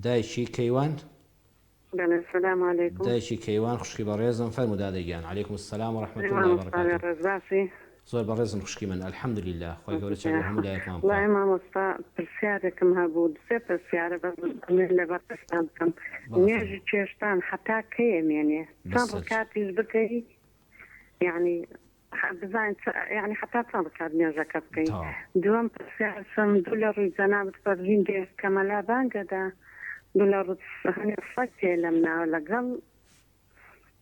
دایکی کەیوان السلام عليكم. دایکی کەیوان خوشکی بەڕێزم فەرموو دادەیگیان عەلەیکم السلام ورحمة الله إمام وبركاته. الرزاسي. زۆر بەڕێزم خوشکی من الحەمدولله خۆی گەورە چاک بۆ هەموو لایەکمان والله بکات. إمام الصا برسياركم هابود سي برسيارة من اللي بقستانكم نيجي تشيشتان حتى كيم يعني صار ركاتي بكي يعني بزاين يعني حتى صار ركات نيجي كبكي دوام برسيارة سم دولار زنابت فرجين دي كمالا بانقدا دولار هني فكي لمنا لقل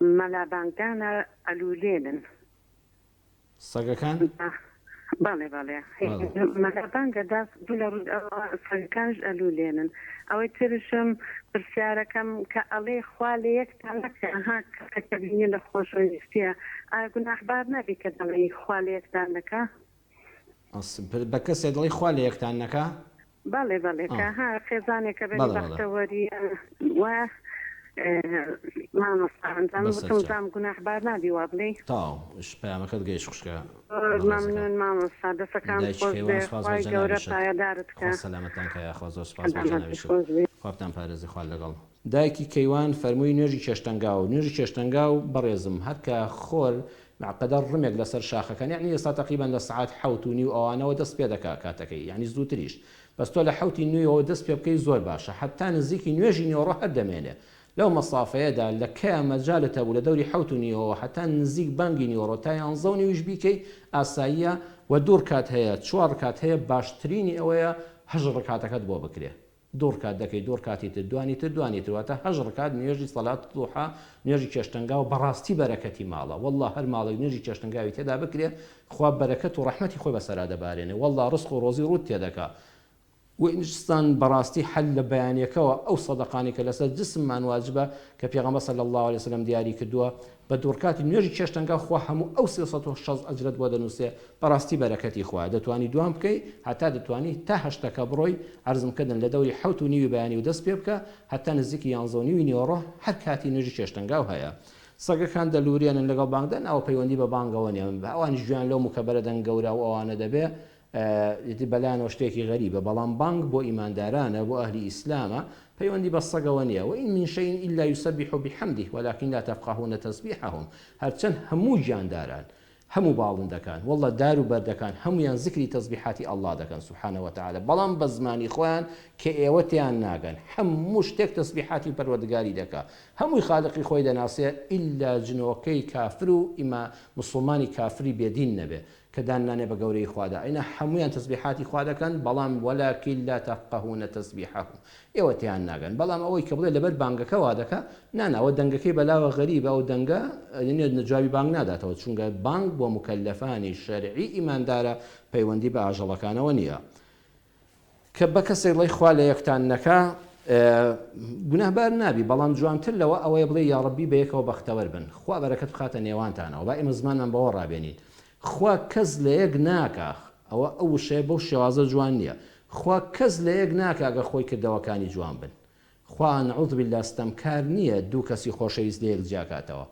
مالا بانقانا ألولين سەگەکان باڵێ مەلابانگە داست دوو لە سەگەکانش ئەلوولێنن ئەوەی ترشم پرسیارەکەم کە ئەڵێ خوا لە یەکتان نەکە کە بینی لە خۆشەویستیە ئایا گوناحبار نەبی کە دەڵێ خوا لە یەکتان نەکە بە کەسێ دڵی خوا لە یەکتان نەکە باڵێ کە خێزانێکە بێ بەختەوەری وە مامۆستام گوناحبار نابی وا بڵێ تاو پەیامەکەت گەیشت خوشکە مەمنون مامۆستا دەستەکان خۆی گەورە پایەدارت کە سەلامەتان کە یاخوا زۆر سوپاس خوابتان پارێزی خوال لەگەڵ. دایکی کەیوان فەرمووی نوێژی چێشتەنگا و نوێژی چێشتەنگا و بەڕێزم هەرکە خۆر معقەدە ڕمێک لەسەر شاخەکان یعنی ئێستا تەقریبەن لە سەعات 7:30 ئەوانەوە دەست پێ دەکا کاتەکەی یعنی زووتریش بەس تۆ لە 7:09 دەست پێ بکەی زۆر باشە حتا نزیکی نوێژی نیۆڕۆ هەر دەمێنێ لەو مەسافەیەدا لە کەیە مەجالت هەبوو لە دەوری 7:09 حتا نزیک بانگی نیۆڕۆ تا 11:15 بیکەی ئاساییە و دوور کات هەیە 4 ڕکات هەیە باشترینی ئەوەیە 8 ڕکاتەکەت بۆ بکرێ دوور کات دەکەی دوور کاتی تر دوانی ترواتە 8 ڕکات نوێژی سەڵات دوحا نوێژی چێشتەنگا و بەڕاستی بەرەکەتی ماڵە والله هەر ماڵی نوێژی چێشتەنگاوی تێدا بکرێ خوا بەرەکەت و ڕەحمەتی خۆی بەسەرا دەبارێنێ والله ڕزق و ڕۆزی ڕوت تێدەکا وئینجستان بەڕاستی حل لە بەیانیەکەوە ئەو سەدەقانی کە لەسەر جسممان واجبە کە پێغەمبەر صلی الله علیه وسلم دیاری کردووە بە دوورکاتی نوێژی چێشتەنگا خوا هەموو ئەو 360 ئەجرت بۆ دەنووسێ بەڕاستی بەرەکەتی خوا دەتوانی دوام بکەی هەتا دەتوانی تا هەشتەکە بڕۆی عەرزم کردن لە دەوری 7:09 بەیانی و دەست پێ بکە هەتا نزیکی 11:09 نیۆڕۆ هەر کاتی نوێژی چێشتەنگا و هەیە. سەگەکان دەلوورێنن لەگەڵ بانگدان ئەو پەیوەندی بە بانگەوە نیە ئەوانیش گویان لەو مکەبەرە دەنگ گەورە و ئەوانە دەبێ بەلایەنەوە شتێکی غەریبە بەڵام بانگ بۆ ئیماندارانە بۆ ئەهلی ئیسلامە پەیوەندی بە سەگەوە نییە وئین من شەیء إلا يسبح بحمده ولكن لا تفقهون تسبيحهم هەرچەند هەموو گیانداران هەموو باڵندەکان والله دار و بەردەکان هەمویان زیکری تەسبیحاتی ئەڵڵا دەکەن سوبحانه وتعالى بەڵام بە زمانی خۆیان کە ئێوە تیان ناگەن هەموو شتێک تەسبیحاتی پەروەردگاری دەکا هەمووی خالقی خۆی دەناسێ ئیلا جنۆکەی کافر و ئیما مسلمانی کافری بێدین نەبێ کە دانانێ بە گەورەی خوادا ئەینا هەمویان تەسبیحاتی خوا دەکەن بەڵام ولكن لا تفقهون تسبيحهم ئێوە تیان ناگەن بەڵام ئەوەی کە بڵێ لەبەر بانگەکە وا دەکا ناناوە دەنگەکەی بەلاوە غەریبە ئەو دەنگە نەجوابی بانگ ناداتەوە چونکە بانگ بۆ مکەلەفانی شەرعی ئیماندارە پەیوەندی بە ئاژەڵەکانەوە نییە کە بە کەسێک لەی خوا لە یەکتان نەکا گوناهبار نابی بەڵام جوانتر لەوە ئەوەیە بڵێ یا ڕەبی بە یەکەوە بەختەوەر بن خوا بەرەکەت بخاتە نێوانتانەوە با ئێمە زمانمان بەوە ڕابێنین خوا کەس لە یەک ناکە ئەوە ئەو شەیە بەو شێوازە جوان نییە خوا کەس لە یەک ناکە ئەگە خۆی کردەوەکانی جوان بن خوا نەعوذ بالله ستەمکار نییە دوو کەسی خۆشەویست لە یەک جیاکاتەوە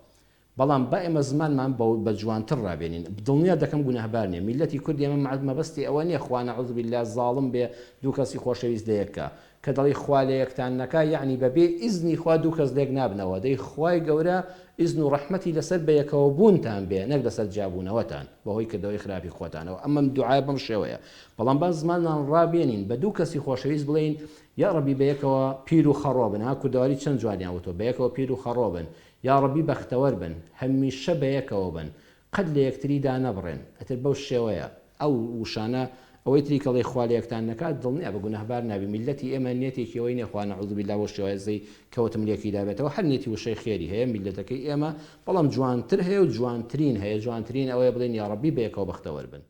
بەڵام با ئێمە زمانمان بە جوانتر ڕابێنین دڵنیا دەکەم گوناهبار نییە میلەتی کوردی ئێمە مەبەستی ئەوە نییە خوا نەعوذ بالله زاڵم بێ دوو کەسی خۆشەویست لە یەکە کە دەڵی خوا لە یەکتان نەکا یعنی بەبێ ئیزنی خوا دوو کەس لێک نابنەوە دەی خوای گەورە ئیزن و ڕەحمەتی لەسەر بە یەکەوە بوونتان بێ نەک لەسەر جیابوونەوەتان بەهۆی کردەوەی خراپی خۆتانەوە ئەمەم دوعای بەم شێوەیە بەڵام باز زمانمان ڕابێنین بە دوو کەسی خۆشەویست بڵێین یا ڕەبی بە یەکەوە پیر و خەڕۆ بن ها کوردەواری چەند جوانیان وتۆ بە یەکەوە پیر و خەڕۆ بن یا ڕەبی بەختەوەر بن هەمیشە بە یەکەوە بن قەت لە یەکتریدا نەبڕێن ئەتر بەو شێوەیە ئەو وشانە ئەوەی تری کەڵی خوا لە یەکتان نەکات دڵنیا بە گوناهبار نابی میلەتی ئێمە نێتێکی ئەوەی نێ خوا نەعوذ بالله بۆ شێوەیە زەی کەوتم لێکی دابێتەوە هەر نێتی وشەی خێری هەیە میلەتەکەی ئێمە بەڵام جوانتر هەیە و جوانترین هەیە جوانترین ئەوەیە بڵێن یا ڕەبی بە یەکەوە بەختەوەر بن